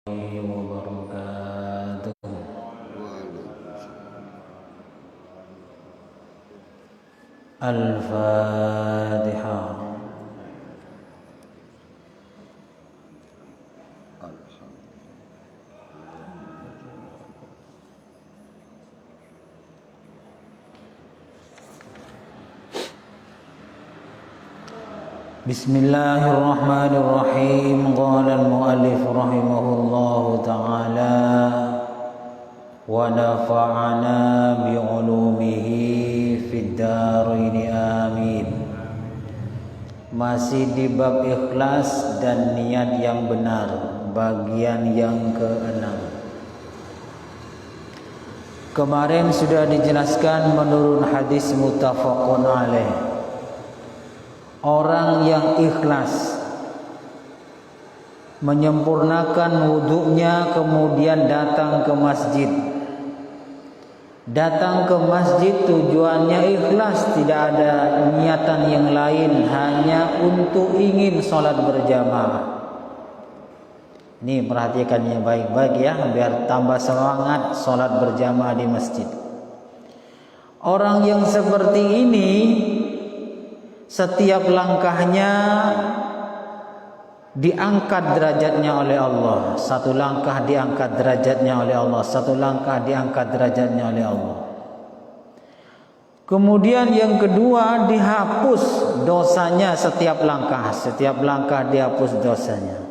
wabarakatuh. Al-Fatihah. Bismillahirrahmanirrahim. Qala al-muallif rahimahullahu ta'ala wa nafa'ana bi'ulumihi fid dharain amin. Masih di bab ikhlas dan niat yang benar, bagian yang ke-6. Kemarin sudah dijelaskan menurut hadis muttafaqun alaih, orang yang ikhlas menyempurnakan wudhunya kemudian datang ke masjid. Datang ke masjid tujuannya ikhlas, tidak ada niatan yang lain, hanya untuk ingin sholat berjamaah. Ini perhatikannya baik-baik ya, biar tambah semangat sholat berjamaah di masjid. Orang yang seperti ini setiap langkahnya diangkat derajatnya oleh Allah. Satu langkah diangkat derajatnya oleh Allah, satu langkah diangkat derajatnya oleh Allah. Kemudian yang kedua, dihapus dosanya setiap langkah. Setiap langkah dihapus dosanya.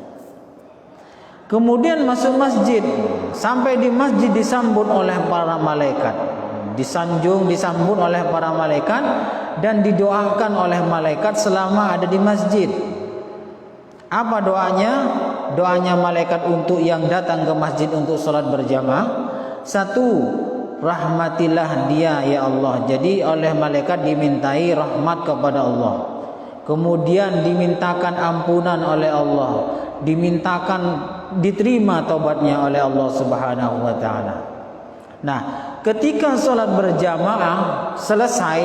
Kemudian masuk masjid. Sampai di masjid disambut oleh para malaikat. Disanjung, disambut oleh para malaikat dan didoakan oleh malaikat selama ada di masjid. Apa doanya? Doanya malaikat untuk yang datang ke masjid untuk sholat berjamaah. Satu, rahmatilah dia ya Allah. Jadi oleh malaikat dimintai rahmat kepada Allah. Kemudian dimintakan ampunan oleh Allah. Dimintakan diterima taubatnya oleh Allah Subhanahu wa ta'ala. Nah, ketika sholat berjamaah selesai,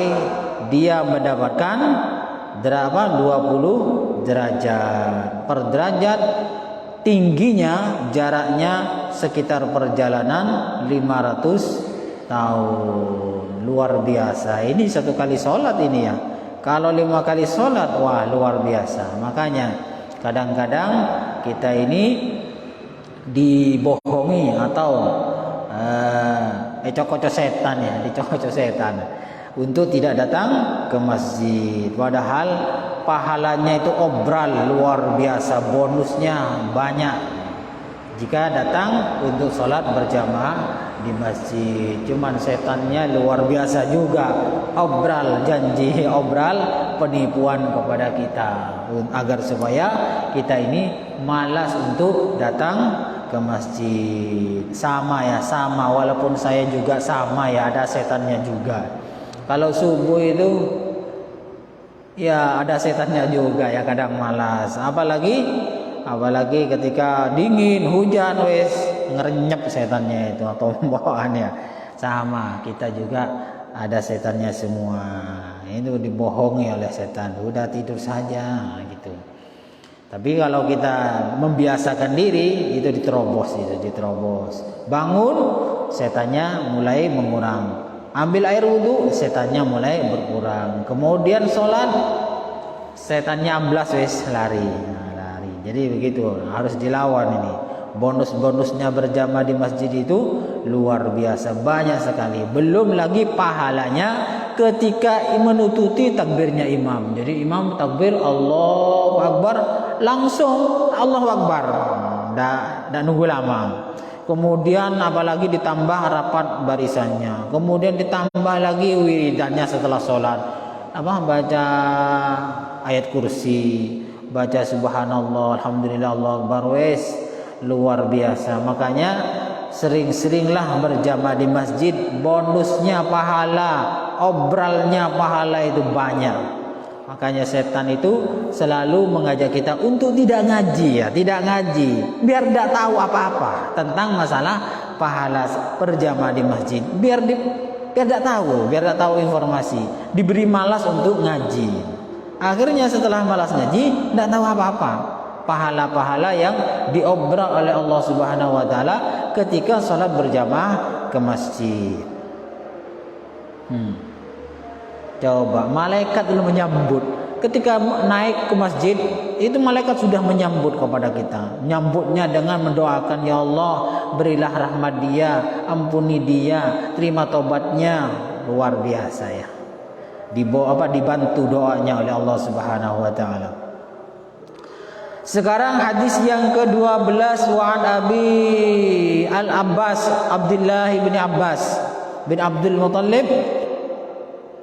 dia mendapatkan 20 derajat. Per derajat tingginya jaraknya sekitar perjalanan 500 tahun. Luar biasa. Ini satu kali sholat ini ya. Kalau 5 kali sholat, wah luar biasa. Makanya kadang-kadang kita ini dibohongi atau cocok setan ya, dicocok setan untuk tidak datang ke masjid. Padahal pahalanya itu obral luar biasa, bonusnya banyak jika datang untuk sholat berjamaah di masjid. Cuman setannya luar biasa juga, obral janji, obral penipuan kepada kita agar supaya kita ini malas untuk datang ke masjid. Sama ya, sama, walaupun saya juga sama ya, ada setannya juga. Kalau subuh itu ya ada setannya juga ya, kadang malas. Apalagi ketika dingin, hujan, wes ngerenyep setannya itu atau bawaannya. Sama, kita juga ada setannya semua. Itu dibohongi oleh setan. Udah tidur saja gitu. Tapi kalau kita membiasakan diri, itu diterobos. Bangun, setannya mulai mengurang. Ambil air wudhu, setannya mulai berkurang. Kemudian sholat, setannya amblas, wes lari. Jadi begitu, harus dilawan ini. Bonus-bonusnya berjamaah di masjid itu luar biasa, banyak sekali. Belum lagi pahalanya ketika menututi takbirnya imam. Jadi imam takbir Allahu Akbar, langsung Allahu Akbar. Nggak nunggu lama. Kemudian apalagi ditambah rapat barisannya. Kemudian ditambah lagi wiridannya setelah sholat. Baca ayat kursi, baca subhanallah, alhamdulillah, Allahu Akbar, wes luar biasa. Makanya sering-seringlah berjamaah di masjid. Bonusnya pahala, obralnya pahala itu banyak. Makanya setan itu selalu mengajak kita untuk tidak ngaji ya, tidak ngaji, biar tidak tahu apa-apa tentang masalah pahala berjamaah di masjid. Biar tidak tahu informasi, diberi malas untuk ngaji. Akhirnya setelah malas ngaji, tidak tahu apa-apa. pahala-pahala yang diobrak oleh Allah Subhanahu wa taala ketika sholat berjamaah ke masjid. Coba malaikat itu menyambut ketika naik ke masjid, itu malaikat sudah menyambut kepada kita. Nyambutnya dengan mendoakan, ya Allah, berilah rahmat dia, ampuni dia, terima tobatnya. Luar biasa ya. Dibantu doanya oleh Allah Subhanahu wa taala. Sekarang hadis yang ke-12, wa an Abi Al-Abbas Abdullah bin Abbas bin Abdul Muttalib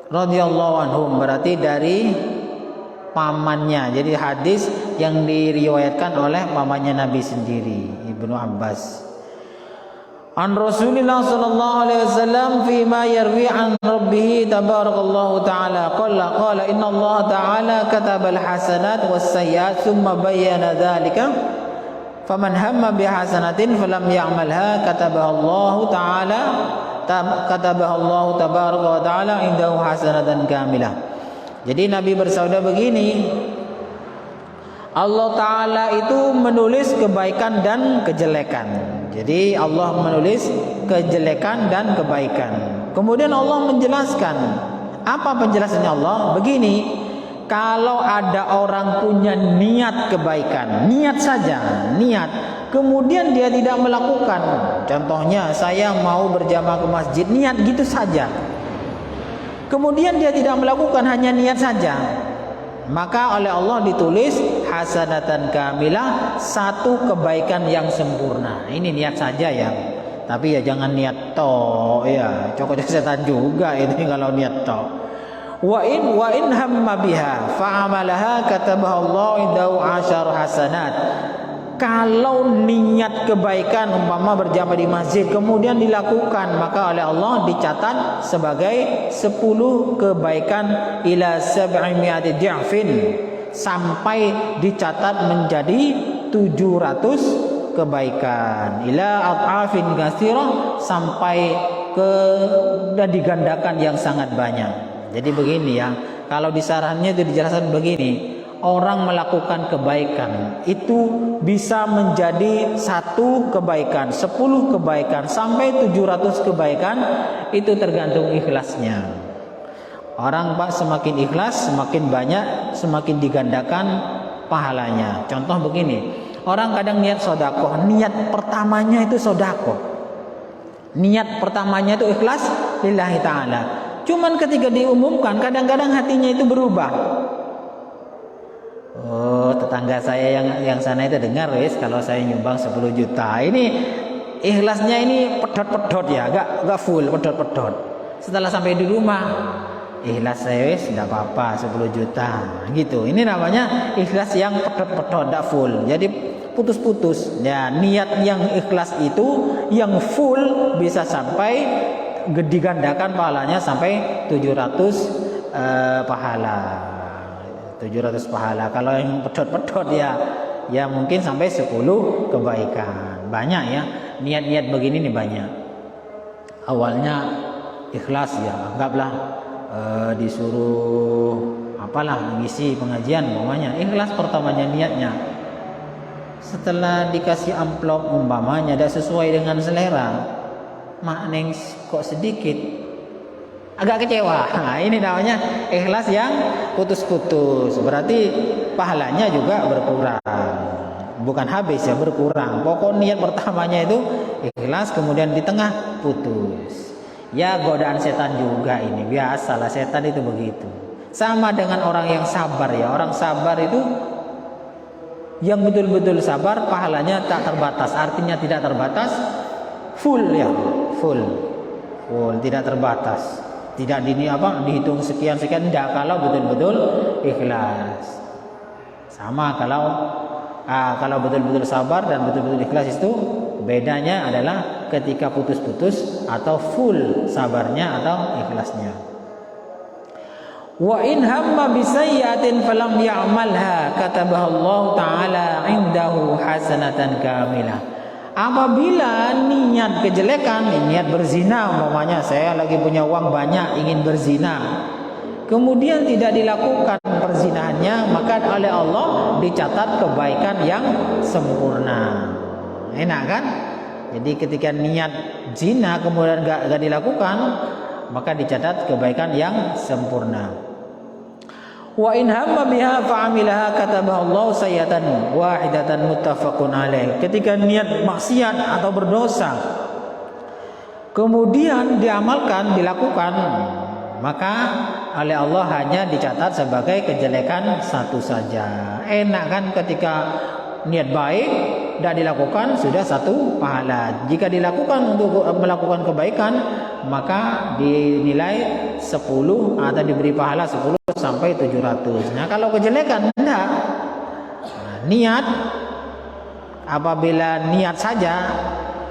radhiyallahu anhum, berarti dari pamannya. Jadi hadis yang diriwayatkan oleh pamannya Nabi sendiri, Ibnu Abbas. An Rasulillah sallallahu alaihi wasallam fi ma yarwi an rabbih tabarakallahu taala qala inna Allah taala kataba al-hasanat was-sayyi'at thumma bayyana dzalika faman hamma bi hasanatin falam ya'malha katabaha Allah tabaraka wa taala indahu hasanatan kamilah. Jadi Nabi bersabda begini, Allah Ta'ala itu menulis kebaikan dan kejelekan. Jadi Allah menulis kejelekan dan kebaikan. Kemudian Allah menjelaskan. Apa penjelasannya Allah? Begini, kalau ada orang punya niat kebaikan, niat saja, niat, kemudian dia tidak melakukan. Contohnya saya mau berjamaah ke masjid, niat gitu saja. Kemudian dia tidak melakukan, hanya niat saja, maka oleh Allah ditulis hasanatan kamilah, satu kebaikan yang sempurna. Ini niat saja ya, tapi ya jangan niat toh ya, cocok setan juga ini kalau niat toh. Wa in hamma biha fa'amalaha katabaha Allah indahu 10 hasanat. Kalau niat kebaikan umpama berjamaah di masjid kemudian dilakukan, maka oleh Allah dicatat sebagai 10 kebaikan ila 700 di'fin, sampai dicatat menjadi 700 kebaikan, ila ad'afin katsirah, sampai dan digandakan yang sangat banyak. Jadi begini ya, kalau di sarannya itu dijelaskan begini, orang melakukan kebaikan itu bisa menjadi 1 kebaikan, 10 kebaikan, sampai 700 kebaikan. Itu tergantung ikhlasnya. Orang Pak semakin ikhlas, semakin banyak, semakin digandakan pahalanya. Contoh begini, orang kadang niat sodakoh, niat pertamanya itu sodakoh, niat pertamanya itu ikhlas lillahi ta'ala. Cuman ketika diumumkan, kadang-kadang hatinya itu berubah. Oh, tetangga saya yang sana itu dengar wis kalau saya nyumbang 10 juta. Ini ikhlasnya ini pedot-pedot ya, enggak full, pedot-pedot. Setelah sampai di rumah, ikhlas saya wis enggak apa-apa 10 juta gitu. Ini namanya ikhlas yang pedot-pedot, enggak full. Jadi putus-putus. Ya, niat yang ikhlas itu yang full bisa sampai digandakan pahalanya sampai 700 pahala. 700 pahala. Kalau yang pedot-pedot ya mungkin sampai 10 kebaikan. Banyak ya, niat-niat begini nih banyak. Awalnya ikhlas ya, anggaplah disuruh apalah ngisi pengajian umpamanya, ikhlas pertamanya niatnya. Setelah dikasih amplop umpamanya tidak sesuai dengan selera, makneng kok sedikit, agak kecewa. Nah, ini namanya ikhlas yang putus-putus. Berarti pahalanya juga berkurang. Bukan habis ya, berkurang. Pokok niat pertamanya itu ikhlas, kemudian di tengah putus. Ya godaan setan juga ini. Biasalah setan itu begitu. Sama dengan orang yang sabar ya. Orang sabar itu yang betul-betul sabar pahalanya tak terbatas. Artinya tidak terbatas, full ya, full, tidak terbatas. Tidak dihitung sekian enggak, kalau betul-betul ikhlas. Sama kalau betul-betul sabar dan betul-betul ikhlas, itu bedanya adalah ketika putus-putus atau full sabarnya atau ikhlasnya. Wa in hamma bi sayyi'atin falam ya'malha katabaha Allah taala indahu hasanatan kamilah. Apabila niat kejelekan, niat berzina umpamanya, saya lagi punya uang banyak ingin berzina, kemudian tidak dilakukan perzinahannya, maka oleh Allah dicatat kebaikan yang sempurna. Enak kan? Jadi ketika niat zina kemudian gak dilakukan, maka dicatat kebaikan yang sempurna. Wa in hamma biha fa'amilaha katabaha Allah sayyatan wahidatan muttafaqun alaih. Ketika niat maksiat atau berdosa kemudian diamalkan, dilakukan, maka oleh Allah hanya dicatat sebagai kejelekan satu saja. Enak kan ketika niat baik tidak dilakukan sudah satu pahala. Jika dilakukan untuk melakukan kebaikan maka dinilai 10 atau diberi pahala 10 sampai 700. Nah kalau kejelekan tidak. Niat apabila niat saja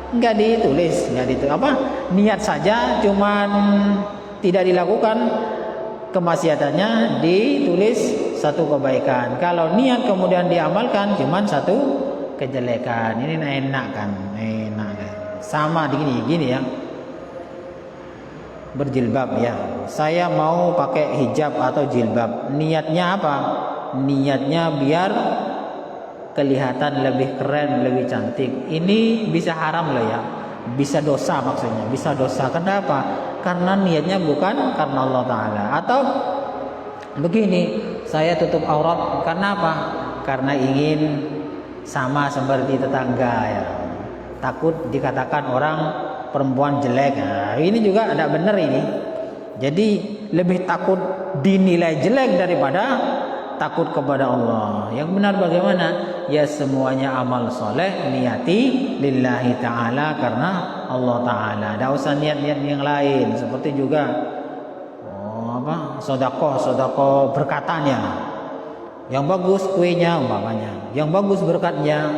nggak ditulis, niat saja cuman tidak dilakukan kemaksiatannya ditulis satu kebaikan. Kalau niat kemudian diamalkan cuman satu kejelekan. Ini enak kan? Enak kan? Sama gini ya. Berjilbab ya. Saya mau pakai hijab atau jilbab. Niatnya apa? Niatnya biar kelihatan lebih keren, lebih cantik. Ini bisa haram loh ya. Bisa dosa maksudnya. Bisa dosa. Kenapa? Karena niatnya bukan karena Allah Ta'ala. Atau begini, saya tutup aurat karena apa? Karena ingin sama seperti tetangga ya. Takut dikatakan orang perempuan jelek. Nah, ini juga tidak benar ini. Jadi lebih takut dinilai jelek daripada takut kepada Allah. Yang benar bagaimana? Ya semuanya amal soleh niati lillahi ta'ala karena Allah Ta'ala. Tidak usah niat-niat yang lain. Seperti juga sodakoh berkatanya. Yang bagus kuenya umpamanya, yang bagus berkatnya,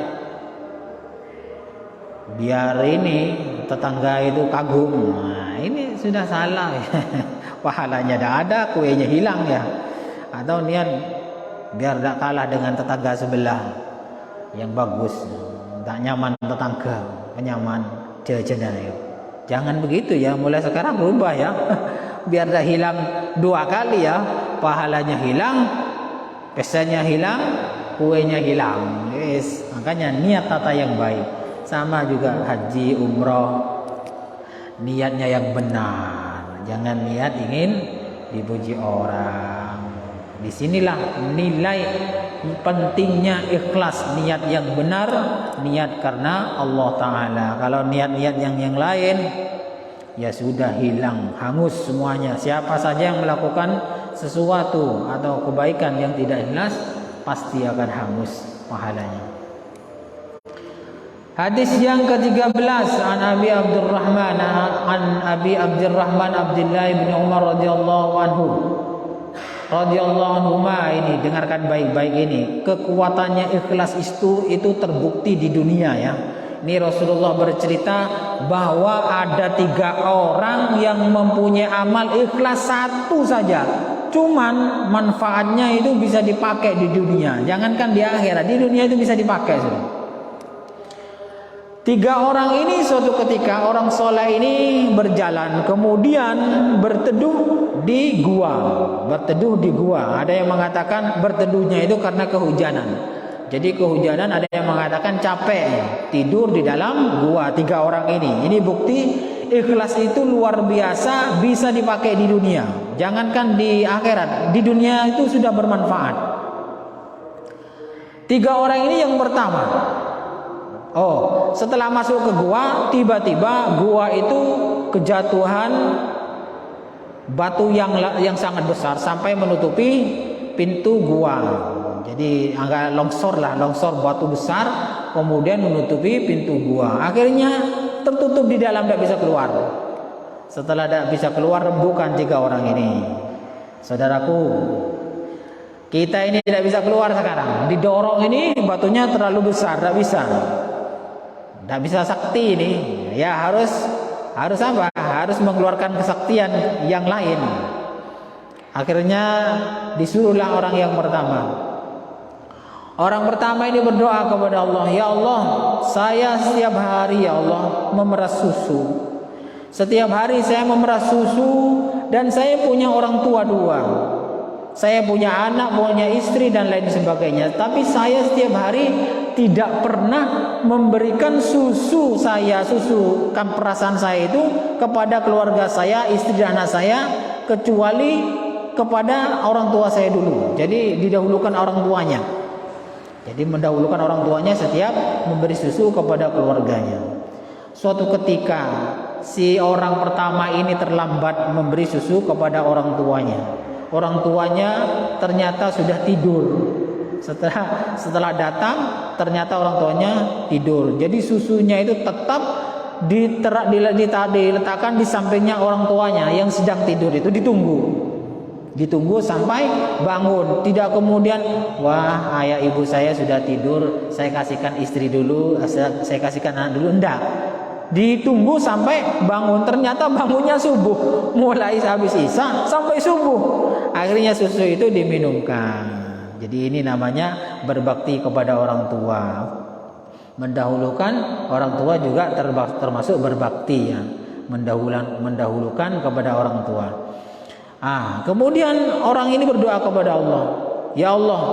biar ini tetangga itu kagum. Nah, ini sudah salah ya. Pahalanya tidak ada, kuenya hilang ya. Atau niat biar tidak kalah dengan tetangga sebelah yang bagus, tak nyaman tetangga, penyaman jajanan ya. Jangan begitu ya, mulai sekarang berubah ya. Biar tidak hilang 2 kali ya, pahalanya hilang, pesannya hilang, kuenya hilang. Yes. Makanya niat tata yang baik. Sama juga haji, umroh, niatnya yang benar. Jangan niat ingin dipuji orang. Disinilah nilai pentingnya ikhlas, niat yang benar, niat karena Allah Ta'ala. Kalau niat-niat yang lain, ya sudah hilang, hangus semuanya. Siapa saja yang melakukan sesuatu atau kebaikan yang tidak ikhlas pasti akan hangus pahalanya. Hadis yang ke-13 an Abi Abdurrahman Abdullah bin Umar radhiyallahu anhuma. Ini dengarkan baik-baik ini. Kekuatannya ikhlas itu terbukti di dunia ya. Ini Rasulullah bercerita bahwa ada 3 orang yang mempunyai amal ikhlas satu saja. Cuman manfaatnya itu bisa dipakai di dunia. Jangankan di akhirat, di dunia itu bisa dipakai. 3 orang ini suatu ketika orang soleh ini berjalan, kemudian berteduh di gua. Ada yang mengatakan berteduhnya itu karena kehujanan. Jadi kehujanan, ada yang mengatakan capek tidur di dalam gua. 3 orang ini bukti ikhlas itu luar biasa, bisa dipakai di dunia. Jangankan di akhirat, di dunia itu sudah bermanfaat. 3 orang ini yang pertama. Setelah masuk ke gua, tiba-tiba gua itu kejatuhan batu yang sangat besar sampai menutupi pintu gua. Jadi agak longsor batu besar kemudian menutupi pintu gua. Akhirnya tertutup di dalam, tidak bisa keluar. Setelah tidak bisa keluar, rembukan 3 orang ini. Saudaraku, kita ini tidak bisa keluar sekarang. Didorong ini batunya terlalu besar, tidak bisa sakti ini. Ya harus apa? Harus mengeluarkan kesaktian yang lain. Akhirnya disuruhlah orang yang pertama. Orang pertama ini berdoa kepada Allah, ya Allah, saya setiap hari ya Allah memeras susu. Setiap hari saya memeras susu dan saya punya orang tua 2. Saya punya anak, punya istri dan lain sebagainya. Tapi saya setiap hari tidak pernah memberikan susu kan perasaan saya itu kepada keluarga saya, istri dan anak saya, kecuali kepada orang tua saya dulu. Jadi didahulukan orang tuanya. Jadi mendahulukan orang tuanya setiap memberi susu kepada keluarganya. Suatu ketika si orang pertama ini terlambat memberi susu kepada orang tuanya. Orang tuanya ternyata sudah tidur. Setelah datang ternyata orang tuanya tidur. Jadi susunya itu tetap diletakkan di sampingnya orang tuanya yang sedang tidur itu ditunggu sampai bangun. Tidak kemudian, wah ayah ibu saya sudah tidur, saya kasihkan istri dulu, saya kasihkan anak dulu. Enggak, ditunggu sampai bangun. Ternyata bangunnya subuh, mulai habis isya sampai subuh. Akhirnya susu itu diminumkan. Jadi ini namanya berbakti kepada orang tua. Mendahulukan orang tua juga termasuk berbakti ya. Mendahulukan kepada orang tua. Kemudian orang ini berdoa kepada Allah. Ya Allah,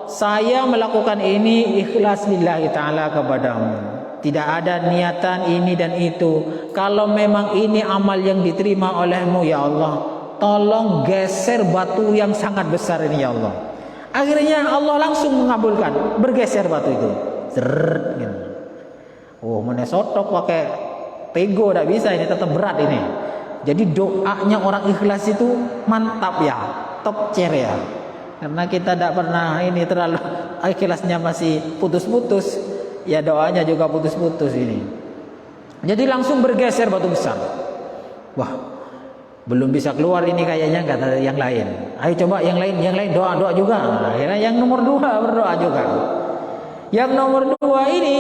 saya melakukan ini ikhlas lillahi ta'ala kepadamu. Tidak ada niatan ini dan itu. Kalau memang ini amal yang diterima olehmu ya Allah, tolong geser batu yang sangat besar ini ya Allah. Akhirnya Allah langsung mengabulkan, bergeser batu itu. Gitu. Menesotok pakai pego tidak bisa, ini tetap berat ini. Jadi doanya orang ikhlas itu mantap ya, top chair ya. Karena kita tidak pernah ini terlalu ikhlasnya masih putus-putus, ya doanya juga putus-putus ini. Jadi langsung bergeser batu besar. Wah, belum bisa keluar ini kayaknya, kata yang lain. Ayo coba yang lain doa juga. Akhirnya yang nomor 2 berdoa juga. Yang nomor 2 ini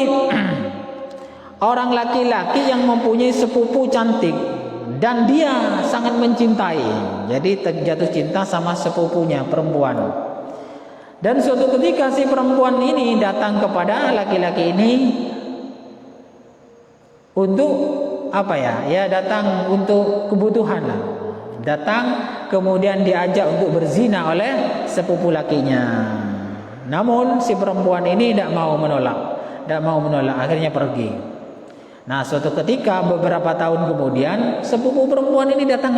orang laki-laki yang mempunyai sepupu cantik dan dia sangat mencintai. Jadi jatuh cinta sama sepupunya perempuan. Dan suatu ketika si perempuan ini datang kepada laki-laki ini untuk apa ya? Ya datang untuk kebutuhan lah. Datang kemudian diajak untuk berzina oleh sepupu lakinya. Namun si perempuan ini tidak mau menolak, akhirnya pergi. Nah, suatu ketika beberapa tahun kemudian sepupu perempuan ini datang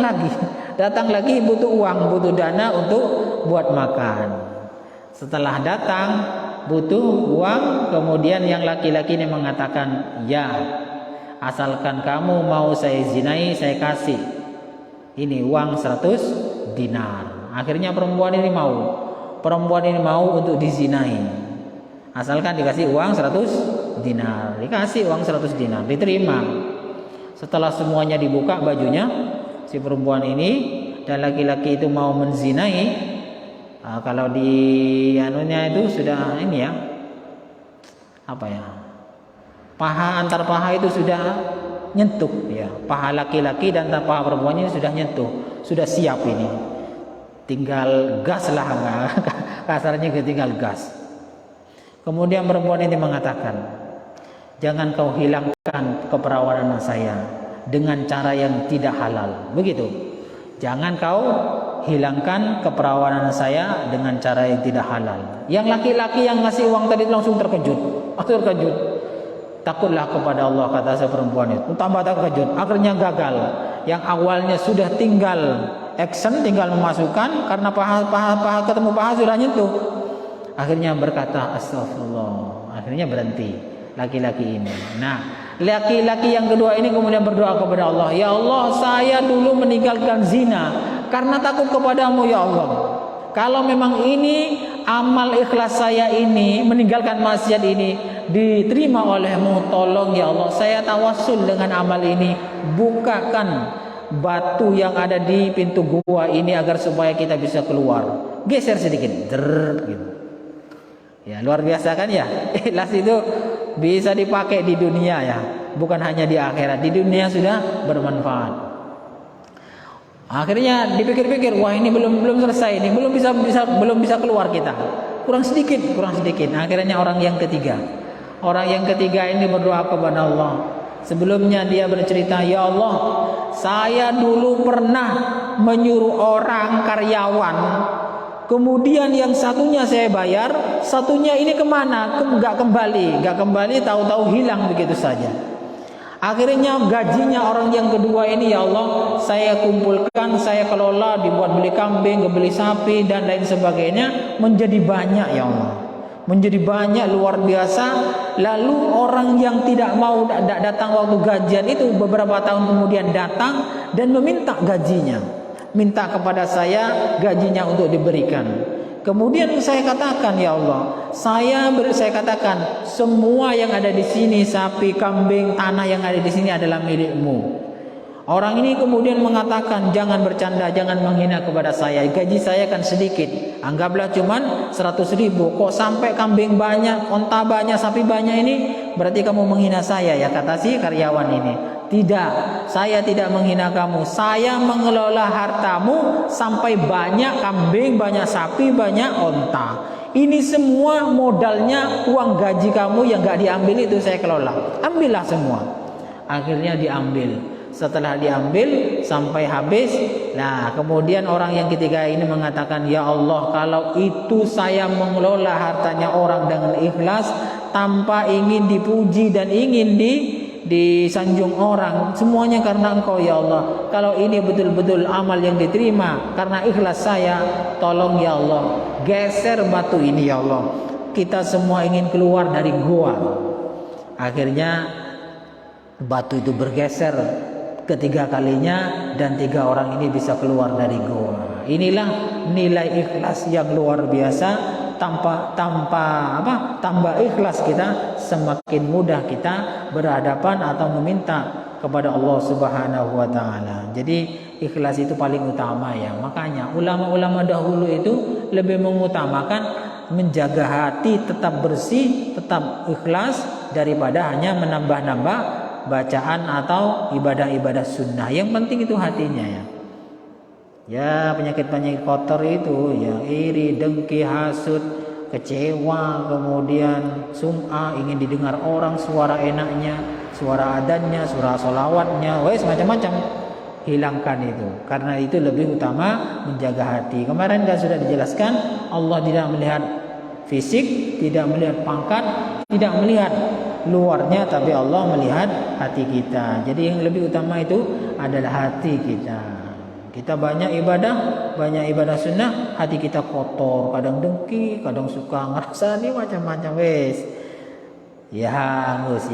lagi butuh uang, butuh dana untuk buat makan. Setelah datang butuh uang, kemudian yang laki-laki ini mengatakan, "Ya, asalkan kamu mau saya zinai, saya kasih ini uang 100 dinar." Akhirnya perempuan ini mau untuk dizinai. Asalkan dikasih uang 100 dinar. Dikasih uang 100 dinar, diterima. Setelah semuanya dibuka bajunya si perempuan ini dan laki-laki itu mau menzinai. Kalau di anunya itu sudah ini ya, apa ya, antar paha itu sudah nyentuh ya, paha laki-laki dan paha perempuannya sudah nyentuh, sudah siap ini, tinggal gas lah, kasarnya tinggal gas. Kemudian perempuan ini mengatakan, "Jangan kau hilangkan keperawanan saya dengan cara yang tidak halal." Begitu. Jangan kau hilangkan keperawanan saya dengan cara yang tidak halal. Yang laki-laki yang ngasih uang tadi langsung terkejut. Takutlah kepada Allah, kata si perempuan itu. Tambah terkejut. Akhirnya gagal. Yang awalnya sudah tinggal action, tinggal memasukkan, karena paha ketemu paha sudah nyentuh. Akhirnya berkata astagfirullah. Akhirnya berhenti laki-laki ini. Nah, laki-laki yang kedua ini kemudian berdoa kepada Allah, "Ya Allah, saya dulu meninggalkan zina karena takut kepadamu ya Allah. Kalau memang ini amal ikhlas saya ini, meninggalkan maksiat ini diterima olehmu, tolong ya Allah, saya tawassul dengan amal ini, bukakan batu yang ada di pintu gua ini agar supaya kita bisa keluar." Geser sedikit, gitu. Ya, luar biasa kan ya. Ikhlas itu bisa dipakai di dunia ya, bukan hanya di akhirat. Di dunia sudah bermanfaat. Akhirnya dipikir-pikir, wah ini belum selesai, ini belum bisa keluar kita. Kurang sedikit. Akhirnya orang yang ketiga ini berdoa kepada Allah. Sebelumnya dia bercerita, "Ya Allah, saya dulu pernah menyuruh orang karyawan Kemudian yang satunya saya bayar, satunya ini kemana? Nggak kembali, tahu-tahu hilang begitu saja. Akhirnya gajinya orang yang kedua ini, ya Allah, saya kumpulkan, saya kelola, dibuat beli kambing, beli sapi dan lain sebagainya, menjadi banyak ya Allah. Menjadi banyak luar biasa. Lalu orang yang tidak mau datang waktu gajian itu beberapa tahun kemudian datang dan meminta gajinya. Minta kepada saya gajinya untuk diberikan. Kemudian saya katakan, ya Allah, saya katakan semua yang ada di sini, sapi, kambing, tanah yang ada di sini adalah milikmu. Orang ini kemudian mengatakan, jangan bercanda, jangan menghina kepada saya. Gaji saya kan sedikit, anggaplah cuman 100.000. Kok sampai kambing banyak, onta banyak, sapi banyak ini? Berarti kamu menghina saya ya, kata si karyawan ini. Tidak, saya tidak menghina kamu. Saya mengelola hartamu sampai banyak kambing, banyak sapi, banyak onta. Ini semua modalnya uang gaji kamu yang gak diambil itu saya kelola. Ambillah semua. Akhirnya diambil. Setelah diambil sampai habis, nah kemudian orang yang ketiga ini mengatakan, ya Allah, kalau itu saya mengelola hartanya orang dengan ikhlas tanpa ingin dipuji dan ingin disanjung orang, semuanya karena Engkau ya Allah. Kalau ini betul-betul amal yang diterima karena ikhlas saya, tolong ya Allah, geser batu ini ya Allah. Kita semua ingin keluar dari gua. Akhirnya batu itu bergeser ketiga kalinya dan 3 orang ini bisa keluar dari gua. Inilah nilai ikhlas yang luar biasa. Tambah ikhlas kita, semakin mudah kita berhadapan atau meminta kepada Allah Subhanahu wa taala. Jadi ikhlas itu paling utama ya. Makanya ulama-ulama dahulu itu lebih mengutamakan menjaga hati tetap bersih, tetap ikhlas daripada hanya menambah-nambah bacaan atau ibadah-ibadah sunnah. Yang penting itu hatinya ya. Ya, penyakit-penyakit kotor itu ya, iri, dengki, hasud, kecewa, kemudian sum'ah, ingin didengar orang suara enaknya, suara adanya, suara solawatnya, wes macam-macam. Hilangkan itu. Karena itu lebih utama menjaga hati. Kemarin kan sudah dijelaskan, Allah tidak melihat fisik, tidak melihat pangkat, tidak melihat luarnya, tapi Allah melihat hati kita. Jadi yang lebih utama itu adalah hati kita. Kita banyak ibadah sunnah, hati kita kotor, kadang dengki, kadang suka ngerasa ini macam-macam wes. Ya hangus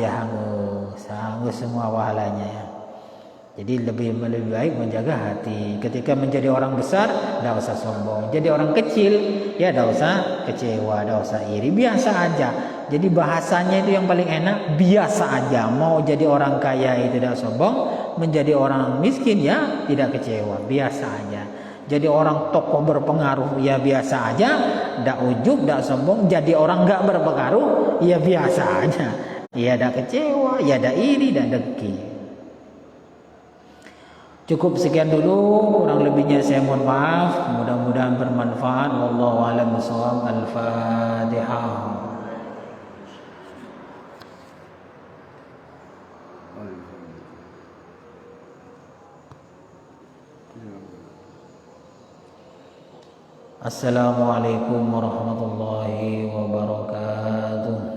semua wahalanya ya. Jadi lebih baik menjaga hati. Ketika menjadi orang besar, tidak usah sombong. Jadi orang kecil, ya tidak usah kecewa, tidak usah iri, biasa aja. Jadi bahasanya itu yang paling enak, biasa aja. Mau jadi orang kaya itu tidak sombong, menjadi orang miskin ya tidak kecewa, biasa aja. Jadi orang tokoh berpengaruh ya biasa aja, tidak ujub, tidak sombong. Jadi orang nggak berpengaruh ya biasa aja. Ya tidak kecewa, ya tidak iri, tidak dengki. Cukup sekian dulu, kurang lebihnya saya mohon maaf. Mudah-mudahan bermanfaat. Wallahu a'lam bishawab. Al-Fatihah. Assalamualaikum warahmatullahi wabarakatuh.